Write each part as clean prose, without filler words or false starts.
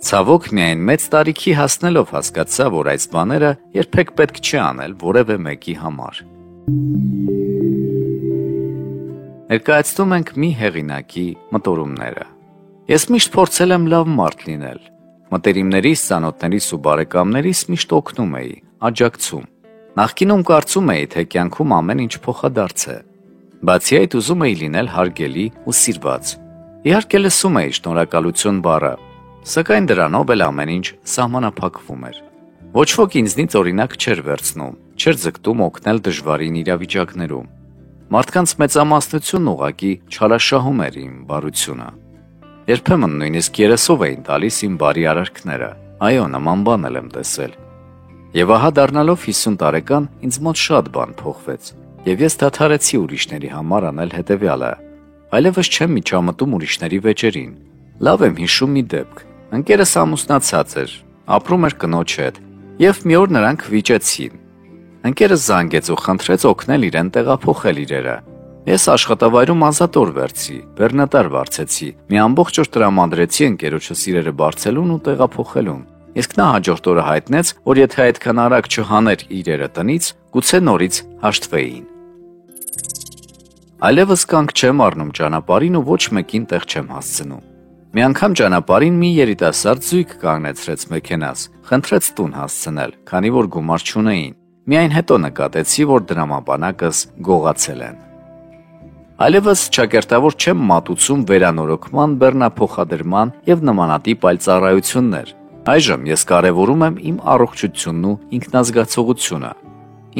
Ցավոք միայն մեծ տարիքի հասնելով հասկացա, որ այս բաները երբեք պետք չի անել որևէ մեկի համար։ Ներկայացնում ենք մի հեղինակի մտորումները։ Ես միշտ փորձել եմ լավ մարդ լինել։ Մտերիմներիս, ծանոթներիս ու բարեկամներիս միշտ օգնում էի, աջակցում։ Նախկինում կարծում էի, թե կյանքում ամեն ինչ փոխադարձ է։ Բացի այդ, ուզում էի լինել հարգելի ու սիրված։ Իհարկե լսում էի շնորհակալություն բառը, սակայն դրանով էլ ամեն ինչ սահմանափակվում էր։ Ոչ ոք ինձնից օրինակ չէր վերցնում, չէր ձգտում օգնել դժվարին իրավիճակներում։ Մարդկանց մեծամասնությունն ուղղակի չարաշահում էր իմ բարությունը։ Երբեմն նույնիսկ երեսով էին տալիս իմ բարի արարքները։ Այո, նման բան եմ տեսել։ Եվ ահա դառնալով 50 տարեկան ինձ մոտ շատ բան փոխվեց, եւ ես դադարեցի ուրիշների համար անել հետեւյալը։ Այլևս չեմ միջամտում ուրիշների վեճերին։ Լավ եմ հիշում մի դեպք։ Ընկերս ամուսնացած էր, ապրում էր կնոջ հետ, եւ մի օր նրանք վիճեցին։ Ընկերս զանգեց ու խնդրեց օգնել իրեն տեղափոխել իրերը։ Ես աշխատավայրում ազատոր վերցի, բեռնատար վարձեցի, մի ամբողջ օր տրամադրեցի ընկերոջս իրերը բարձելուն ու տեղափոխելուն։ Իսկ նա հաջորդ օրը հայտնեց, որ եթե այդքան արագ չհաներ իրերը տնից, գուցե նորից հաշտվեին։ Այլևս կանգ չեմ առնում ճանապարհին ու ոչ մեկին տեղ չեմ հասցնում։ Մի անգամ ճանապարհին մի երիտասարդ զույգ կանգնեցրեց մեքենաս, խնդրեց տուն հասցնել, քանի որ գումար չունեին։ Միայն հետո նկատեցի, որ դրամապանակս գողացել են։ Այլևս ճակերտավոր չեմ մատուցում վերանորոգման, բեռնափոխադրման եւ նմանատիպ այլ ծառայություններ։ Այժմ ես կարևորում եմ իմ առողջությունն ու ինքնազգացողությունը։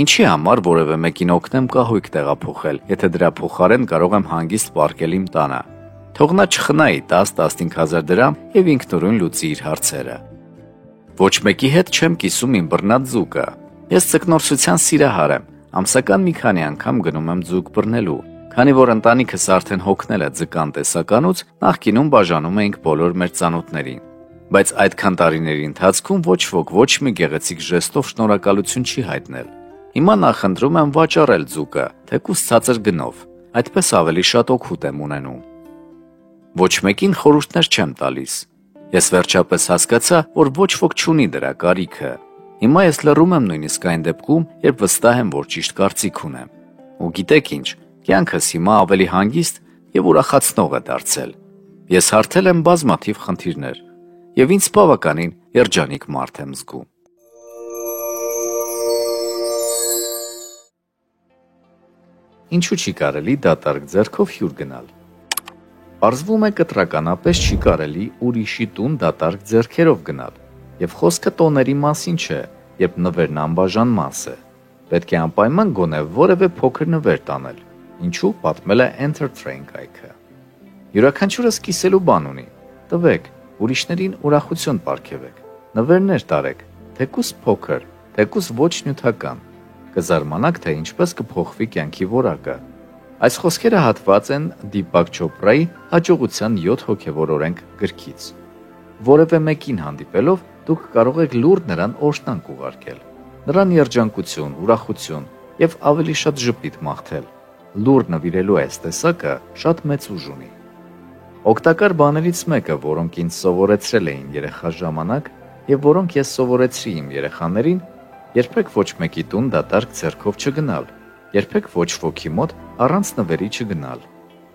Ինչի համար որևէ մեկին օգնեմ կահույք տեղափոխել, եթե դրա փոխարեն կարող եմ հանգիստ պառկել իմ տանը։ Թող նա չխնայի 10-15 հազար դրամ եւ ինքնուրույն լուծի իր հարցերը։ Ոչ մեկի հետ չեմ կիսում իմ բռնած ձուկը։ Ես ձկնորսության սիրահար եմ, ամսական մի քանի անգամ գնում եմ ձուկ բռնելու, քանի որ ընտանիքս արդեն հոգնել է ձկան տեսականուց, նախկինում բաժանում էինք բոլոր մեր ծանոթներին։ Բայց այդքան տարիների ընթացքում ոչ ոք ոչ մի գեղեցիկ ժեստով շնորհակալություն չի հայտնել։ Հիմա նախընտրում եմ վաճառել ձուկը, թեկուզ ցածր գնով, այդպես ավելի շատ օգուտ եմ ունենում։ Ոչ մեկին խորհուրդներ չեմ տալիս։ Ես վերջապես հասկացա, որ ոչ ոք չունի դրա կարիքը։ Հիմա ես լռում եմ նույնիսկ այն դեպքում, երբ վստահ եմ, որ ճիշտ կարծիք ունեմ։ Ու գիտեք ինչ, կյանքս հիմա ավելի հանգիստ եւ ուրախացնող է դարձել։ Ես հարթել եմ բազմաթիվ խնդիրներ եւ ինձ բավականին երջանիկ մարդ եմ զգում։ Ինչու չի կարելի դատարկ ձեռքով հյուր գնալ։ Պարզվում է կտրականապես չի կարելի ուրիշի տուն դատարկ ձեռքերով գնալ, եւ խոսքը տոների մասին չէ, երբ նվերն անբաժան մաս է։ Պետք է անպայման գոնե որևէ փոքր նվեր տանել, ինչու պատմել է Enter Train-կայքը։ Յուրաքանչյուրս կիսելու բան ունի, տվեք, ուրիշներին ուրախություն պարգևեք, նվերներ տարեք, թեկուզ փոքր, թեկուզ ոչ նյութական, կզարմանաք, թե ինչպես կփոխվի կյանքի որակը։ Այս խոսքերը հատված են Դիպակ Չոպրայի հաջողության 7 հոգևոր օրենք գրքից։ Որևէ մեկին հանդիպելով դուք կարող եք լուռ նրան օրհնանք ուղարկել, նրան երջանկություն, ուրախություն եւ ավելի շատ ժպիտ մաղթել։ Լուռ նվիրելու այս տեսակը շատ մեծ ուժ ունի։ Օգտակար բաներից մեկը, որոնք ինձ սովորեցրել էին երեխա ժամանակ եւ որոնք ես սովորեցրի իմ երեխաներին, երբեք ոչ մեկի տուն դատարկ ձեռքով չգնալ, երբեք ոչ ոքի մոտ առանց նվերի չգնալ։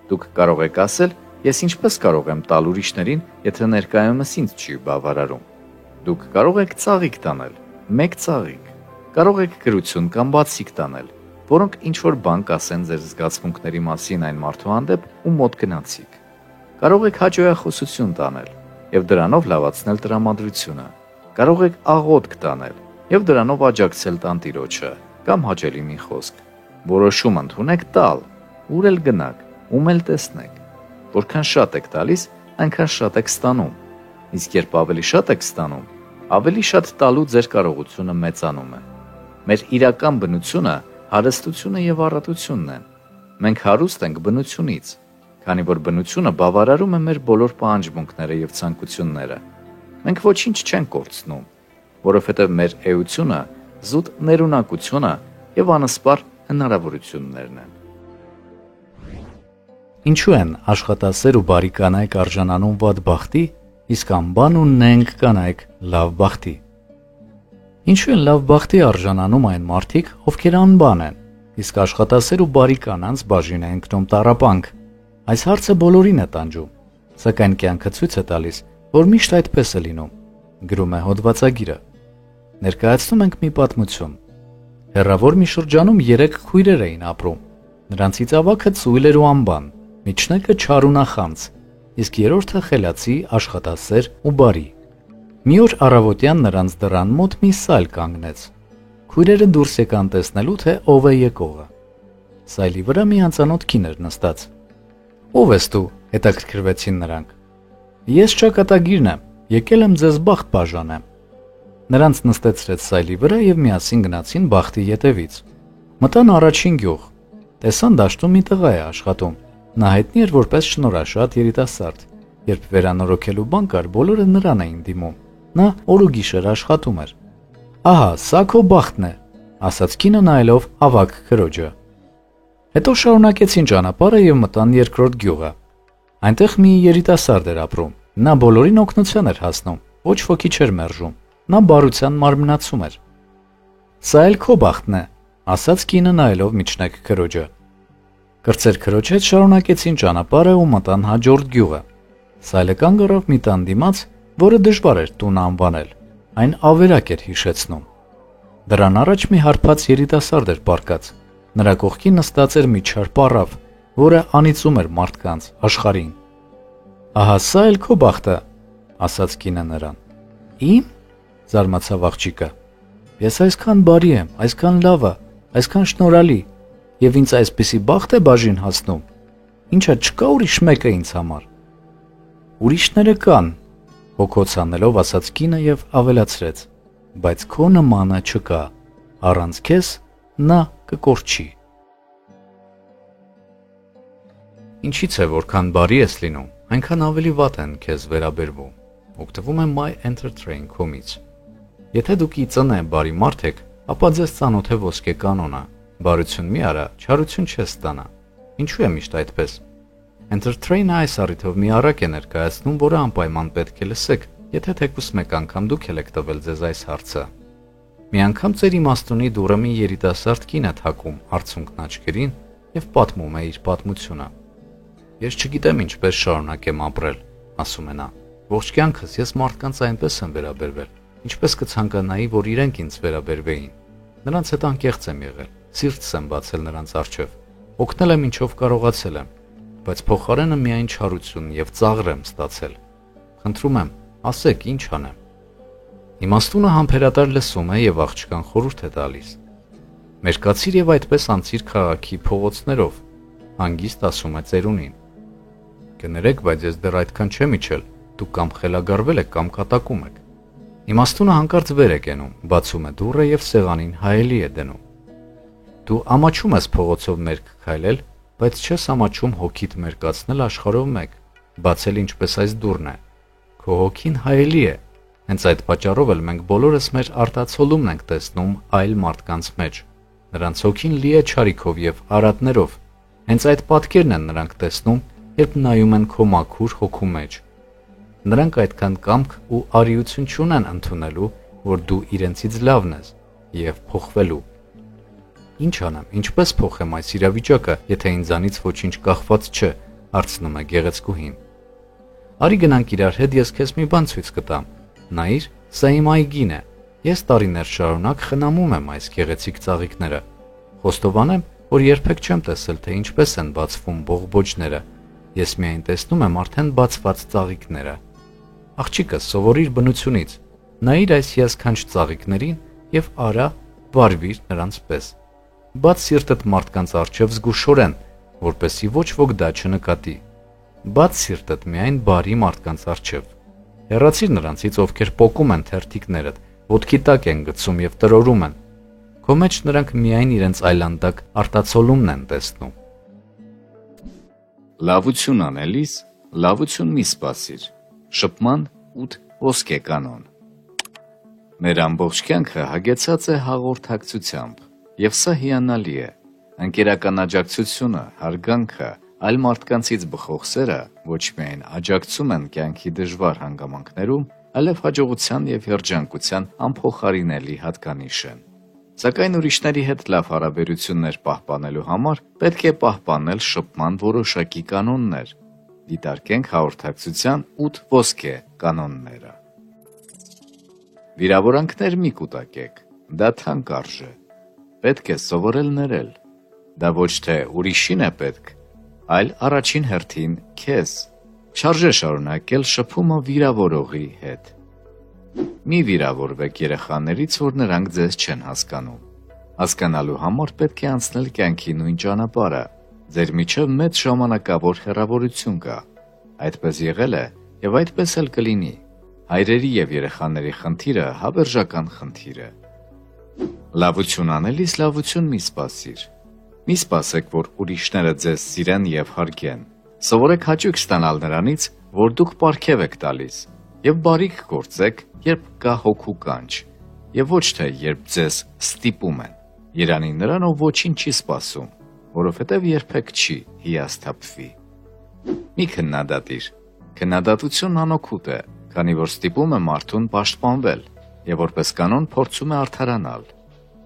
Դուք կարող եք ասել, ես ինչպես կարող եմ տալ ուրիշներին, եթե ներկայումս ինձ չի բավարարում։ Դուք կարող եք ծաղիկ տանել, մեկ ծաղիկ։ Կարող եք գրություն կամ բացիկ տանել, որոնք ինչ-որ բան կասեն ձեր զգացմունքների մասին այն մարդու հանդեպ, ում մոտ գնացիք։ Կարող եք հաճոյախոսություն տանել եւ դրանով լավացնել տրամադրությունը։ Կարող եք աղոթք տանել եւ դրանով աջակցել տանտիրոջը կամ հաճելի մի խոսք։ Որոշում ընդունեք տալ, ուր էլ գնաք, ում էլ տեսնեք։ Որքան շատ եք տալիս, այնքան շատ եք ստանում։ Իսկ երբ ավելի շատ եք ստանում, ավելի շատ տալու ձեր կարողությունը մեծանում է։ Մեր իրական բնությունը հարստությունը եւ առատությունն են։ Մենք հարուստ ենք բնությունից, քանի որ բնությունը բավարարում է մեր բոլոր պահանջմունքները եւ ցանկությունները։ Մենք ոչինչ չենք կորցնում, որովհետեւ մեր էությունը զուտ ներունակությունը եւ անսպար հնարավորություններն են։ Ինչու են աշխատասեր ու բարի կանայք արժանանում վատ բախտի, իսկ անբան ունենք կանայք լավ բախտի։ Ինչու են լավ բախտի արժանանում այն մարդիկ, ովքեր անբան են, իսկ աշխատասեր ու բարի կանանց բաժին է ընկնում տառապանք։ Այս հարցը բոլորին է տանջում, սակայն կյանքը ցույց է տալիս, որ միշտ այդպես է լինում, գրում է հոդվածագիրը։ Ներկայացնում ենք մի պատմություն։ Հեռավոր մի շրջանում 3 քույրեր էին ապրում։ Նրանցից ավագը ծույլ էր ու անբան, միջնեկը չար ու նախանձ, իսկ երրորդը խելացի, աշխատասեր ու բարի։ Մի օր առավոտյան նրանց դռան մոտ մի սայլ կանգնեց։ Քույրերը դուրս եկան տեսնելու, թե ով է եկողը։ Սայլի վրա մի անծանոթ կին էր նստած։ Ո՞վ ես դու, հետաքրքրվեցին նրանք։ Ես ճակատագիրն եմ, եկել եմ ձեզ բախտ բաժանեմ։ Նրանց նստեցրեց սայլի վրա եւ միասին գնացին բախտի ետևից։ Մտան առաջին գյուղ։ Տեսան դաշտում մի տղա է աշխատում։ Նա հայտնի էր որպես շնորհաշատ երիտասարդ։ Երբ վերանորոգելու բան կար, բոլորը նրան էին դիմում։ Նա օր ու գիշեր աշխատում էր։ Ահա, սա քո բախտն է, ասաց կինը նայելով ավագ քրոջը։ Հետո շարունակեցին ճանապարհը եւ մտան երկրորդ գյուղը։ Այնտեղ մի երիտասարդ էր ապրում։ Նա բոլորին օգնության էր հասնում, ոչ ոքի չէր մերժում։ Նա բարության մարմնացում էր։ Սա էլ քո բախտն է, ասաց կինը նայելով միջնեկ քրոջը։ Կրծեր քրոջ հետ շարունակեցին ճանապարհը ու մտան հաջորդ գյուղը։ Սայլը կանգ առավ մի տան դիմաց, որը դժվար էր տուն անվանել, այն ավերակ էր հիշեցնում։ Դրան առաջ մի հարբած երիտասարդ էր պառկած։ Նրա կողքին նստած էր մի չար պառավ, որը անիծում էր մարդկանց, աշխարհին։ Ահա սա էլ քո բախտը, ասաց կինը նրան։ Իմ? Զարմացավ աղջիկը։ Ես այսքան բարի եմ, այսքան լավը, այսքան շնորհալի, եւ ինձ այսպիսի բախտ է բաժին հասնում։ Ինչա չկա ուրիշ մեկը ինձ համար։ Ուրիշները կան, հոգոց անելով ասաց կինը եւ ավելացրեց. բայց քո նմանը չկա, առանց քեզ նա կկորչի։ Ինչից է որքան բարի ես լինում, այնքան ավելի վատ են քեզ վերաբերվում։ Օգտվում եմ My Entertrain.com-ից։ Եթե դուք ի ծնե բարի մարդ եք, ապա ձեզ ծանոթ է ոսկե կանոնը. բարություն մի արա, չարություն չես ստանա։ Ինչու է միշտ այդպես։ Entertrain-ը այս առիթով մի առակ է ներկայացնում, որը անպայման պետք է լսեք, եթե թեկուզ մեկ անգամ դուք եք տվել ձեզ այս հարցը։ Մի անգամ ծեր իմաստունի դուռը մի երիտասարդ կին է թակում արցունքն աչքերին եւ պատմում է իր պատմությունը։ Ես չգիտեմ ինչպես շարունակեմ ապրել, ասում է նա։ Ողջ կյանքս ես մարդկանց այնպես եմ վերաբերվել, ինչպես կցանկանայի, որ իրենք ինձ վերաբերվեին։ Նրանց հետ անկեղծ եմ եղել, սիրտս եմ բացել նրանց առջև, օգնել եմ ինչով կարողացել եմ, բայց փոխարենը միայն չարություն եւ ծաղր եմ ստացել։ Խնդրում եմ, ասեք ինչ անեմ։ Իմաստունը համբերատար լսում է եւ աղջկան խորհուրդ է տալիս։ Մերկացիր եւ այդպես անցիր քաղաքի փողոցներով, հանգիստ ասում է ծերունին։ Կներեք, բայց ես դեռ այդքան չեմ իջել, դուք կամ խելագարվել եք կամ կատակում եք։ Իմաստունը հանկարծ վեր է կենում, բացում է դուռը եւ սեղանին հայելի է դնում։ Դու ամաչում ես փողոցով մերկ քայլել, բայց չես ամաչում հոգիդ մերկացնել աշխարհով մեկ, բացել ինչպես այս դուռն է։ Քո հոգին հայելի է։ Հենց այդ պատճառով էլ մենք բոլորս մեր արտացոլումն ենք տեսնում այլ մարդկանց մեջ։ Նրանց հոգին լի է չարիքով եւ արատներով։ Հենց այդ պատկերն են նրանք տեսնում, երբ նայում են քո մաքուր հոգու մեջ։ Նրանք այդքան կամք ու արիություն չունեն ընդունելու, որ դու իրենցից լավն ես եւ փոխվելու։ Ինչ անեմ, ինչպես փոխեմ այս իրավիճակը, եթե ինձանից ոչինչ կախված չէ, հարցնում է գեղեցկուհին։ Արի գնանք իրար հետ, ես քեզ մի բան ցույց կտամ։ Նայիր, սա իմ այգին է։ Ես տարիներ շարունակ խնամում եմ այս գեղեցիկ ծաղիկները։ Խոստովանեմ, որ երբեք չեմ տեսել, թե ինչպես են բացվում բողբոջները։ Ես միայն տեսնում եմ արդեն բացված ծաղիկները։ Աղջիկս, սովորիր բնությունից։ Նայիր այս հիասքանչ ծաղիկներին եւ արա վարվիր նրանց պես։ Բաց սիրտդ մարդկանց առջև զգուշորեն, որպեսզի ոչ ոք դա չնկատի։ Բաց սիրտդ միայն բարի մարդկանց առջև։ Հեռացիր նրանցից, ովքեր պոկում են թերթիկներդ, ոտքի տակ են գցում եւ տրորում են։ Քո մեջ նրանք միայն իրենց այլանդակ արտացոլումն են տեսնում։ Լավություն անելիս լավություն մի սպասիր։ Շփման 8 ոսկե կանոն։ Մեր ամբողջ կյանքը հագեցած է հաղորդակցությամբ, եւ սա հիանալի է։ Ընկերական աջակցությունը, հարգանքը, այլ մարդկանցից բխող սերը ոչ միայն աջակցում են կյանքի դժվար հանգամանքներում, այլև հաջողության և երջանկության անփոխարինելի հատկանիշ են։ Սակայն ուրիշների հետ լավ հարաբերություններ պահպանելու համար պետք է պահպանել շփման որոշակի կանոններ։ Դիտարկենք հաղորդակցության 8 ոսկե կանոնները։ Վիրավորանքներ մի կուտակեք, դա թանկարժ է։ Պետք է սովորել ներել։ Դա ոչ թե ուրիշին է պետք, այլ առաջին հերթին քեզ։ Չարժե շարունակել շփումը վիրավորողի հետ։ Մի վիրավորվեք երեխաներից, որ նրանք ձեզ չեն հասկանում։ Հասկանալու համար պետք է անցնել կյանքի նույն ճանապարհը։ Ձեր միջև մեծ ժամանակավոր հեռավորություն կա։ Այդպես եղել է և այդպես էլ կլինի։ Հայրերի և երեխաների խնդիրը հավերժական խնդիր է։ Լավություն անելիս լավություն մի սպասիր։ Մի սպասեք, որ ուրիշները ձեզ սիրեն և հարգեն։ Սովորեք հաճույք ստանալ նրանից, որ դուք պարգև եք տալիս, և բարիք գործեք, երբ կա հոգու կանչ, և ոչ թե երբ ձեզ ստիպում են։ Երանի նրան, ով ոչինչ չի սպասում, որովհետև երբեք չի հիասթափվի։ Մի քննադատիր։ Քննադատությունն անօգուտ է, քանի որ ստիպում է մարդուն պաշտպանվել և որպես կանոն փորձում է արդարանալ։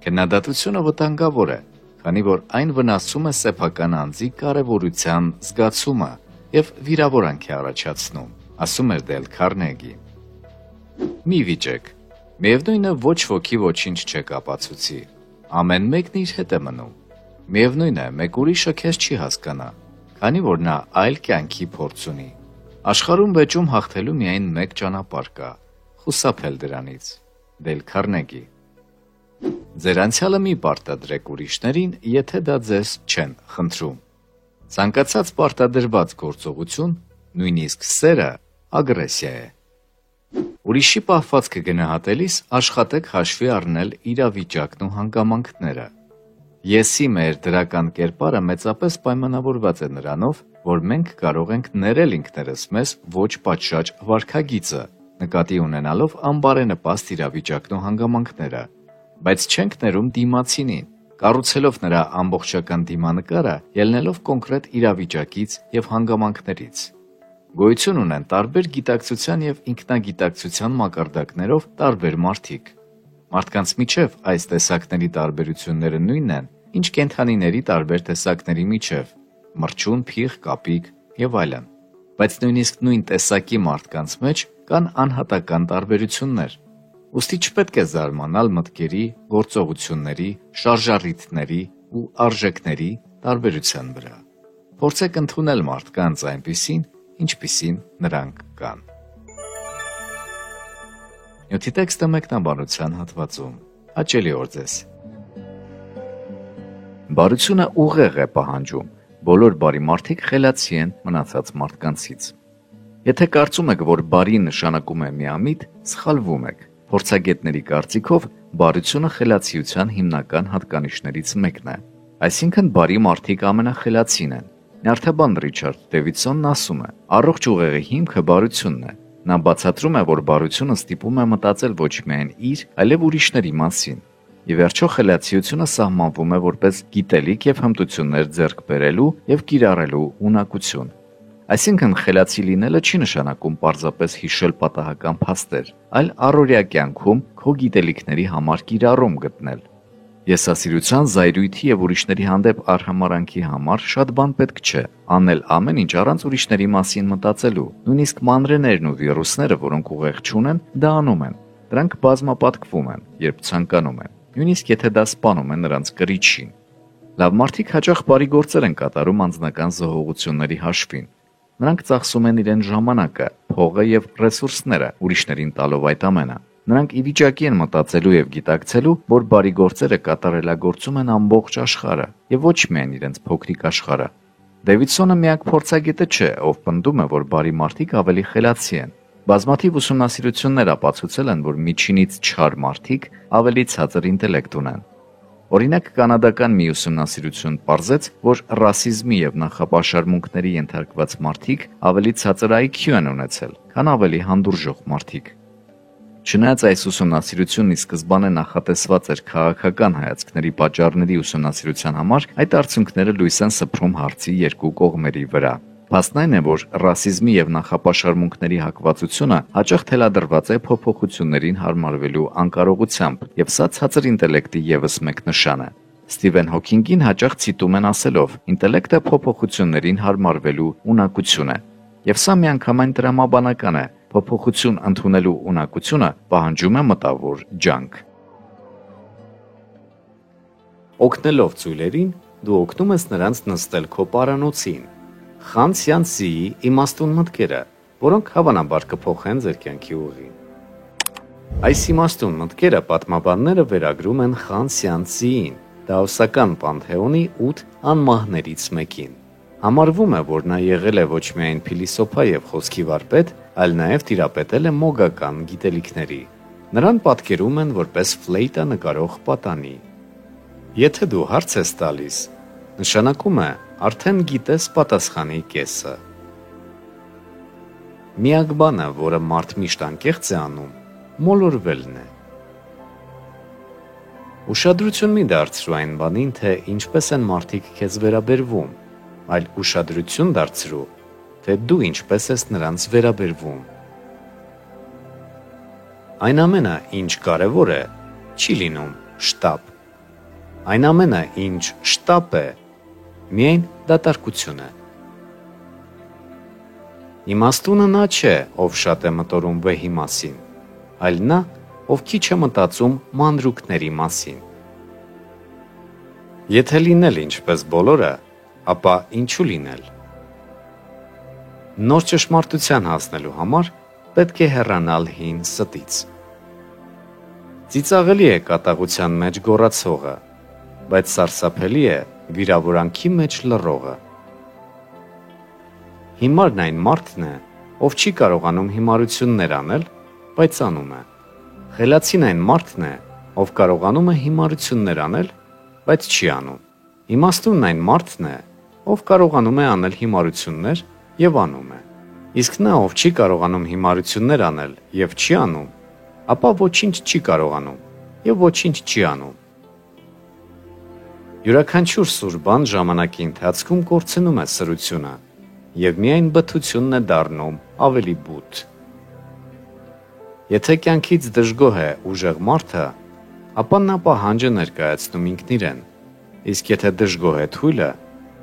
Քննադատությունը վտանգավոր է, քանի որ այն վնասում է սեփական անձի կարևորության զգացումը և վիրավորանք է առաջացնում, ասում էր Դել Քարնեգին։ Մի վիճեք, միևնույն է ոչ ոքի ոչինչ չեք ապացուցի, ամեն մեկն իր հետ է մնում։ Միևնույն է, մեկ ուրիշը քեզ չի հասկանա, քանի որ նա այլ կյանքի փորձ ունի։ Աշխարհում վեճում հաղթելու միայն մեկ ճանապարհ կա՝ խուսափել դրանից։ Դել Քարնեգի։ Ձեր անցյալը մի պարտադրեք ուրիշներին, եթե դա ձեզ չեն խնդրում։ Ցանկացած պարտադրված գործողություն, նույնիսկ սերը, ագրեսիա է։ Ուրիշի պահվածքը գնահատելիս աշխատեք հաշվի առնել իրավիճակն ու հանգամանքները։ Եսի մեր դրական կերպարը մեծապես պայմանավորված է նրանով, որ մենք կարող ենք ներել ինքներս մեզ ոչ պատշաճ վարքագիծը, նկատի ունենալով անբարենպաստ իրավիճակն ու հանգամանքները, բայց չենք ներում դիմացինին, կառուցելով նրա ամբողջական դիմանկարը, ելնելով կոնկրետ իրավիճակից և հանգամանքներից։ Գոյություն ունեն տարբեր գիտակցության և ինքնագիտակցության մակարդակներով տարբեր մարդիկ։ Մարդկանց միջև այս տեսակների տարբերությունները նույնն են, ինչ կենդանիների տարբեր տեսակների միջև՝ մրջուն, փիղ, կապիկ և այլն։ Բայց նույնիսկ նույն տեսակի մարդկանց մեջ կան անհատական տարբերություններ։ Ուստի չպետք է զարմանալ մտքերի, գործողությունների, շարժառիթների ու արժեքների տարբերության վրա։ Փորձեք ընդունել մարդկանց այնպիսին, ինչպիսին նրանք կան։ Նյութի տեքստը մեկնաբանության հատվածում։ Հաճելի օր ձեզ։ Բարությունը ուղեղ է պահանջում։ Բոլոր բարի մարդիկ խելացի են մնացած մարդկանցից։ Եթե կարծում եք, որ բարի նշանակում է միամիտ, սխալվում եք։ Փորձագետների կարծիքով բարությունը խելացիության հիմնական հատկանիշներից մեկն է։ Այսինքն բարի մարդիկ ամենախելացին են։ Նյարդաբան Ռիչարդ Դեվիդսոնն ասում է. առողջ ուղեղի հիմքը բարությունն է։ Նա բացատրում է, որ բարությունը ստիպում է մտածել ոչ միայն իր, այլև ուրիշների մասին։ Ի վերջո խելացիությունը սահմանվում է որպես գիտելիք և հմտություններ ձեռք բերելու և կիրառելու ունակություն։ Այսինքն խելացի լինելը չի նշանակում պարզապես հիշել պատահական փաստեր, այլ առօրյա կյանքում քո գիտելիքների համար կիրառում գտնել։ Եսասիրության, զայրույթի և ուրիշների հանդեպ արհամարհանքի համար շատ բան պետք չէ, անել ամեն ինչ առանց ուրիշների մասին մտածելու, նույնիսկ մանրեներն ու վիրուսները, որոնք ուղեղ չունեն, դա անում են։ Դրանք բազմապատկվում են, երբ ցանկանում են, նույնիսկ եթե դա սպանում է նրանց կրիչին։ Լավ մարդիկ հաճախ բարի գործեր են կատարում անձնական զոհողությունների հաշվին։ Նրանք ծախսում են իրեն ժամանակը, փողը և ռեսուրսները, ուրիշներին տալով այդ ամենը։ Նրանք ի վիճակի են մտածելու և գիտակցելու, որ բարի գործերը կատարելագործում են ամբողջ աշխարհը և ոչ միայն իրենց փոքրիկ աշխարհը։ Դեվիդսոնը միակ փորձագետը չէ, ով պնդում է, որ բարի մարդիկ ավելի խելացի են։ Բազմաթիվ ուսումնասիրություններ ապացուցել են, որ միջինից չար մարդիկ ավելի ցածր ինտելեկտ ունեն։ Օրինակ, կանադական մի ուսումնասիրություն պարզեց, որ ռասիզմի և նախապաշարմունքների ենթարկված մարդիկ ավելի ցածր IQ են ունեցել, քան ավելի հանդուրժող մարդիկ։ Չնայած այս ուսումնասիրությունն ի սկզբանե նախատեսված էր քաղաքական հայացքների պատճառների ուսումնասիրության համար, այդ արդյունքները լույս են սփռում հարցի երկու կողմերի վրա։ Փաստն այն է, որ ռասիզմի եւ նախապաշարմունքների հակվածությունը հաճախ թելադրված է փոփոխություններին հարմարվելու անկարողությամբ, եւ սա ցածր ինտելեկտի եւս մեկ նշան է։ Սթիվեն Հոքինգին հաճախ ցիտում են ասելով. «Ինտելեկտը փոփոխություններին հարմարվելու ունակություն է»։ Եվ սա միանգամայն տրամաբանական է։ Փոփոխություն ընդունելու ունակությունը պահանջում է մտավոր ջանք։ Օգնելով ծույլերին, դու օգնում ես նրանց նստել քո պարանոցին։ Խան սյանսիի իմաստուն մտքերը, որոնք հավանաբար կփոխեն ձեր կյանքի ուղին։ Այս իմաստուն մտքերը պատմաբանները վերագրում են Խան Սյանսիին, դաոսական պանթեոնի 8 անմահներից մեկին։ Համարվում է, որ նա եղել է ոչ միայն փիլիսոփա եւ խոսքի վարպետ, այլ նաեւ տիրապետել է մոգական գիտելիքների։ Նրան պատկերում են որպես ֆլեյտա նկարող պատանի։ Եթե դու հարց ես տալիս, նշանակում է արդեն գիտես պատասխանի կեսը։ Միակ բանը, որը մարդ միշտ անկեղծ է անում, մոլորվելն է։ Ուշադրություն մի դարձրու այն բանին, թե ինչպես են մարդիկ քեզ վերաբերվում, այլ ուշադրություն դարձրու, թե դու ինչպես ես նրանց վերաբերվում։ Այն ամենը, ինչ կարևոր է, չի լինում շտապ։ Այն ամենը, ինչ շտապ է, միայն դատարկություն է։ Իմաստունը նա չէ, ով շատ է մտորում վեհի մասին, այլ նա, ով քիչ է մտածում մանրուքների մասին։ Եթե լինել ինչպես բոլորը, ապա ինչու լինել։ Նոր ճշմարտության հասնելու համար պետք է հեռանալ հին ստից։ Ծիծաղելի է կատաղության մեջ գոռացողը, բայց սարսափելի է վիրավորանքի մեջ լռողը։ Հիմարն այն մարդն է, ով չի կարողանում հիմարություններ անել, բայց անում է։ Խելացին այն մարդն է, ով կարողանում է հիմարություններ անել, բայց չի անում։ Իմաստունն այն մարդն է, ով կարողանում է անել հիմարություններ եւ անում է։ Իսկ նա, ով չի կարողանում հիմարություններ անել եւ չի անում, ապա ոչինչ չի կարողանում եւ ոչինչ չի անում։ Յուրաքանչյուր սուր բան ժամանակի ընթացքում կորցնում է սրությունը եւ միայն բթությունն է դառնում ավելի բութ։ Եթե կյանքից դժգոհ է ուժեղ մարդը, ապա նա պահանջ է ներկայացնում ինքն իրեն, իսկ եթե դժգոհ է թույլը,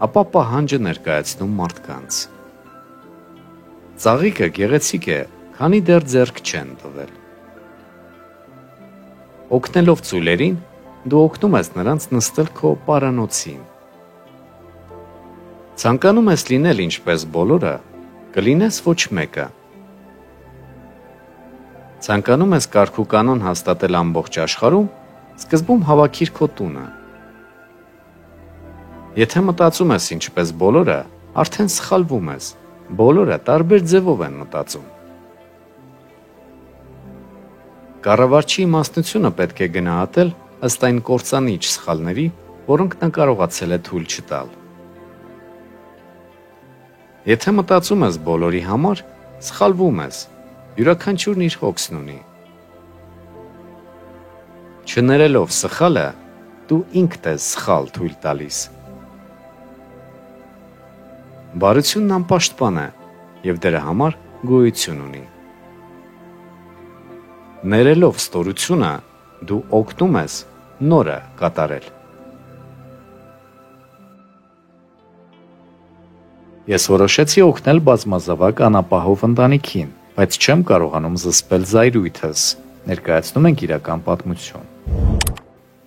ապա պահանջ է ներկայացնում մարդկանց։ Ծաղիկը գեղեցիկ է, քանի դեռ ձեռք չեն տվել։ Օգնելով ծույլերին, դու օգնում ես նրանց նստել քո պարանոցին։ Ցանկանում ես լինել ինչպես բոլորը, կլինես ոչ մեկը։ Ցանկանում ես կարգ ու կանոն հաստատել ամբողջ աշխարհում, սկզբում հավաքիր քո տունը։ Եթե մտածում ես ինչպես բոլորը, արդեն սխալվում ես։ Բոլորը տարբեր ձևով են մտածում։ Կառավարչի իմաստնությունը պետք է գնահատել ըստ այն կործանիչ սխալների, որոնք նա կարողացել է թույլ չտալ։ Եթե մտածում ես բոլորի համար, սխալվում ես, յուրաքանչյուրն իր հոգսն ունի։ Չներելով սխալը, դու ինքդ ես սխալ թույլ տալիս։ Բարությունն անպաշտպան է եւ դրա համար գոյություն ունի։ Ներելով ստորությունը, դու օգնում ես նորը կատարել։ Ես որոշեցի օգնել բազմազավակ անապահով ընտանիքին, բայց չեմ կարողանում զսպել զայրույթս, ներկայացնում ենք իրական պատմություն։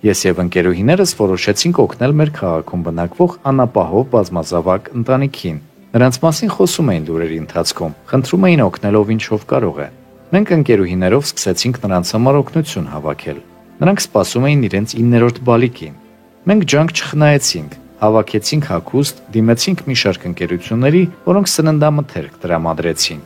Ես եւ ընկերուհիներս որոշեցինք օգնել մեր քաղաքում բնակվող անապահով բազմազավակ ընտանիքին։ Նրանց մասին խոսում էին լուրերի ընթացքում, խնդրում էին օգնել ով ինչով կարող է։ Մենք ընկերուհիներով սկսեցինք նրանց համար օգնություն հավաքել։ Նրանք սպասում էին իրենց 9-րդ բալիկին։ Մենք ջանք չխնայեցինք, հավաքեցինք հագուստ, դիմեցինք մի շարք ընկերությունների, որոնք սննդամթերք տրամադրեցին։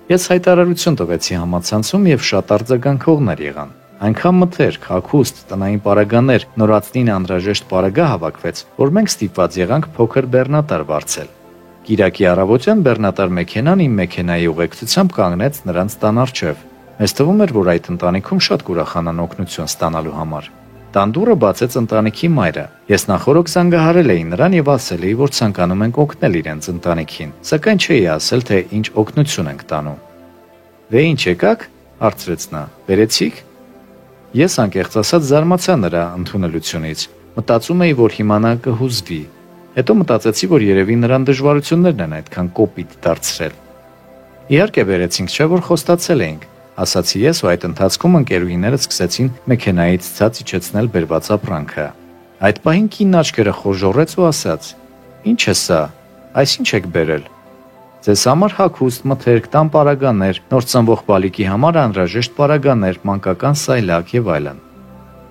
Ես հայտարարություն տվեցի համացանցում եւ շատ արձագանքողներ եղան։ Այնքան մթերք, հագուստ, տնային պարագաներ, նորածնին անհրաժեշտ պարագա հավաքվեց, որ մենք ստիպված եղանք փոքր բեռնատար վարձել։ Կիրակի առավոտյան բեռնատար մեքենան իմ մեքենայի ուղեկցությամբ կանգնեց նրանց տան առջև։ Մեզ թվում էր, որ այդ ընտանիքում շատ կուրախանան օգնություն ստանալու համար։ Տան դուռը բացեց ընտանիքի մայրը։ Ես նախորոք զանգահարել էի նրան եւ ասել էի, որ ցանկանում ենք օգնել իրենց ընտանիքին, սակայն չէի ասել, թե ինչ օգնություն ենք տանում։ «Դե ինչ եկաք», հարցրեց նա, «վերեցիք»։ Ես անկեղծ ասած զարմացա նրա ընդունելությունից։ Մտածում էի, որ հիմա նա կհուզվի։ Հետո մտածեցի, որ երևի նրան դժվարություններն են այդքան կոպիտ դարձրել։ «Իհարկե վերեցինք, չէ՞ որ խոստացել էինք», ասացի ես, ու այդ ընթացքում ընկերուհիները սկսեցին մեքենայից ցած իջեցնել բերված ապրանքը։ Այդ պահին կինն աչքերը խոժոռեց ու ասաց. «Ինչ է սա, այս ինչ եք բերել»։ «Ձեզ համար հագուստ, մթերք, տան պարագաներ, նոր ծնվող բալիկի համար անհրաժեշտ պարագաներ, մանկական սայլակ եւ այլն»։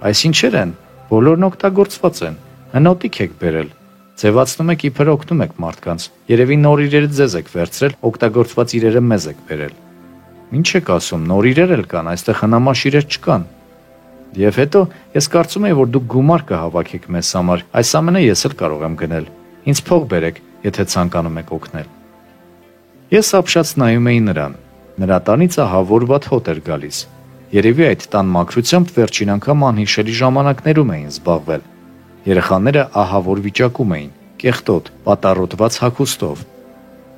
«Այս ինչեր են, բոլորն օգտագործված են, հնոտիկ եք բերել, ձևացնում եք իբր օգնում եք մարդկանց, երևի նոր իրերը ձեզ եք վերցրել, օգտագործված իրերը մեզ եք բերել»։ «Ինչ եք ասում, նոր իրեր էլ կան, այստեղ հնամաշ իրեր չկան»։ Եվ հետո ես կարծում եի, որ դուք գումար կհավաքեք մեզ համար, այս ամենը ես էլ կարող եմ գնել, ինձ փող բերեք, եթե ցանկանում եք օգնել։ Ես ապշած նայում էի նրան, նրա տանից ահավոր վատ հոտ էր գալիս։ Երևի այդ տան մաքրությամբ վերջին անգամ անհիշելի ժամանակներում էին զբաղվել։ Երեխաները ահավոր վիճակում էին, կեղտոտ, պատառոտված հագուստով։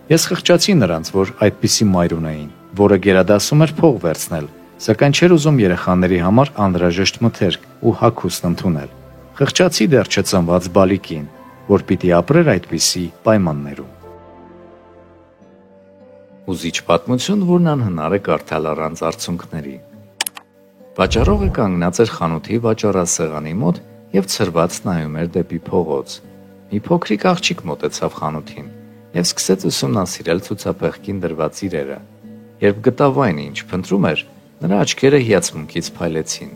Ես խղճացի նրանց, որ այդպիսի մայր ունեին, որը գերադասում էր փող վերցնել, սակայն չէր ուզում երեխաների համար անհրաժեշտ մթերք ու հագուստ ընդունել։ Խղճացի դեռ չծնված բալիկին, որ պիտի ապրեր այդպիսի պայմաններում։ Ուզիչ պատմություն, որն անհնար է կարդալ առանց արցունքների։ Վաճառողը կանգնած էր խանութի վաճառասեղանի մոտ եւ ցրված նայում էր դեպի փողոց։ Մի փոքրիկ աղջիկ մոտեցավ խանութին եւ սկսեց ուսումնասիրել ցուցափեղկին դրված իրերը։ Երբ գտավ այն, ինչ փնտրում էր, նրա աչքերը հիացմունքից փայլեցին։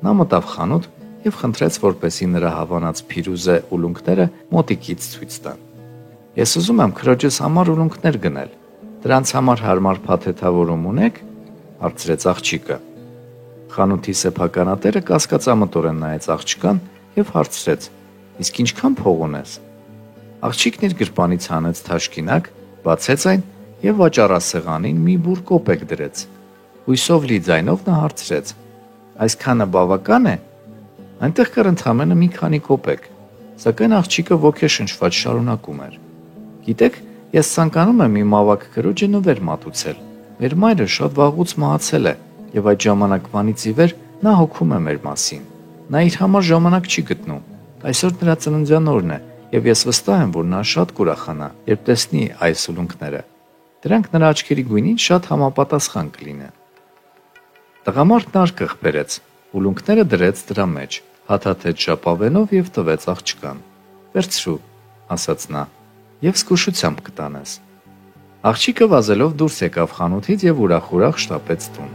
Նա մտավ խանութ եւ խնդրեց, որպեսզի նրա հավանած փիրուզե ուլունքները մոտիկից ցույց տան։ «Ես ուզում եմ քրոջս համար ուլունքներ գնել։ Դրանց համար հարմար փաթեթավորում ունեք», հարցրեց աղջիկը։ Խանութի սեփականատերը կասկածամտորեն նայեց աղջկան եւ հարցրեց. «Իսկ ինչքան փող ունես»։ Աղջիկն իր գրպանից հանեց թաշկինակ, բացեց այն եւ վաճառասեղանին մի բուռ կոպեկ դրեց։ Հույսով լի ձայնով նա հարցրեց. «Այսքանը բավական է»։ Այնտեղ կար ընդամենը մի քանի կոպեկ, սակայն աղջիկը ոգեշնչված շարունակում էր. «Գիտեք, ես ցանկանում եմ իմ ավագ քրոջը նվեր մատուցել։ Մեր մայրը շատ վաղուց մահացել է եւ այդ ժամանակվանից ի վեր նա հոգում է մեր մասին։ Նա իր համար ժամանակ չի գտնում։ Այսօր նրա ծննդյան օրն է եւ ես վստահ եմ, որ նա շատ կուրախանա, երբ տեսնի այս ուլունքները։ Դրանք նրա աչքերի գույնին շատ համապատասխան կլինեն»։ Տղամարդն արկղ բերեց, ուլունքները դրեց դրա մեջ, հաթաթեց ժապավենով եւ տվեց աղջկան։ «Վերցրու», ասաց նա, «եւ զգուշությամբ կտանես»։ Աղջիկը վազելով դուրս եկավ խանութից եւ ուրախ-ուրախ շտապեց տուն։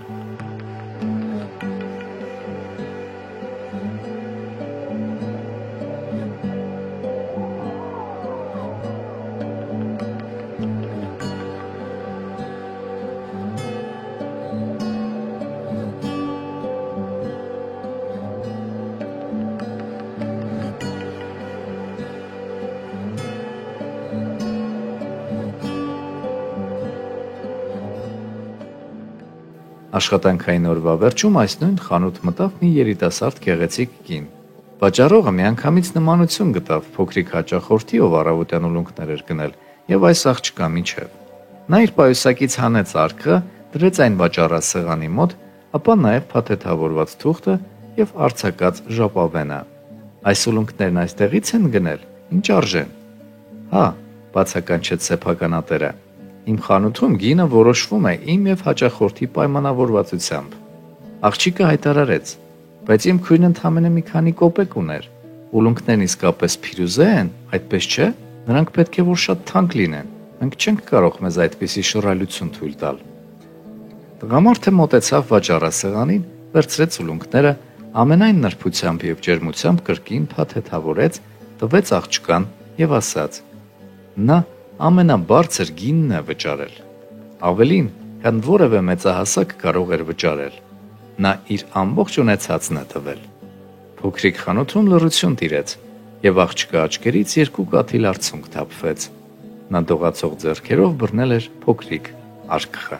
Աշխատանքային օրվա վերջում այս նույն խանութ մտավ մի երիտասարդ գեղեցիկ կին։ Վաճառողը միանգամից նմանություն գտավ փոքրիկ հաճախորդի, ով առավոտյան ուլունքներ էր գնել, եւ այս աղջկա միջև։ Նա իր պայուսակից հանեց արկղը, դրեց այն վաճառասեղանի մոտ, ապա նաեւ փաթեթավորված թուղթը եւ արձակած ժապավենը։ «Այս ուլունքներն այստեղից են գնել, ինչ արժեն»։ «Հա», բացականչեց սեփականատերը, «Իմ խանութում գինը որոշվում է իմ եւ հաճախորդի պայմանավորվածությամբ»։ Աղջիկը հայտարարեց. «Բայց իմ քույրն ընդամենը մի քանի կոպեկ ուներ։ Ուլունքներն իսկապես փիրուզե են, այդպես չէ։ Նրանք պետք է որ շատ թանկ լինեն։ Մենք չենք կարող մեզ այդպիսի շռայլություն թույլ տալ»։ Տղամարդը մոտեցավ վաճառասեղանին, վերցրեց ուլունքները, ամենայն նրբությամբ եւ ջերմությամբ կրկին փաթեթավորեց, տվեց աղջկան եւ ասաց. «Նա ամենաբարձր գինն է վճարել, ավելին, քան որևէ մեծահասակ կարող էր վճարել։ Նա իր ամբողջ ունեցածն է տվել»։ Փոքրիկ խանութում լռություն տիրեց եւ աղջկա աչքերից երկու կաթիլ արցունք թափվեց։ Նա դողացող ձեռքերով բռնել էր փոքրիկ արկղը։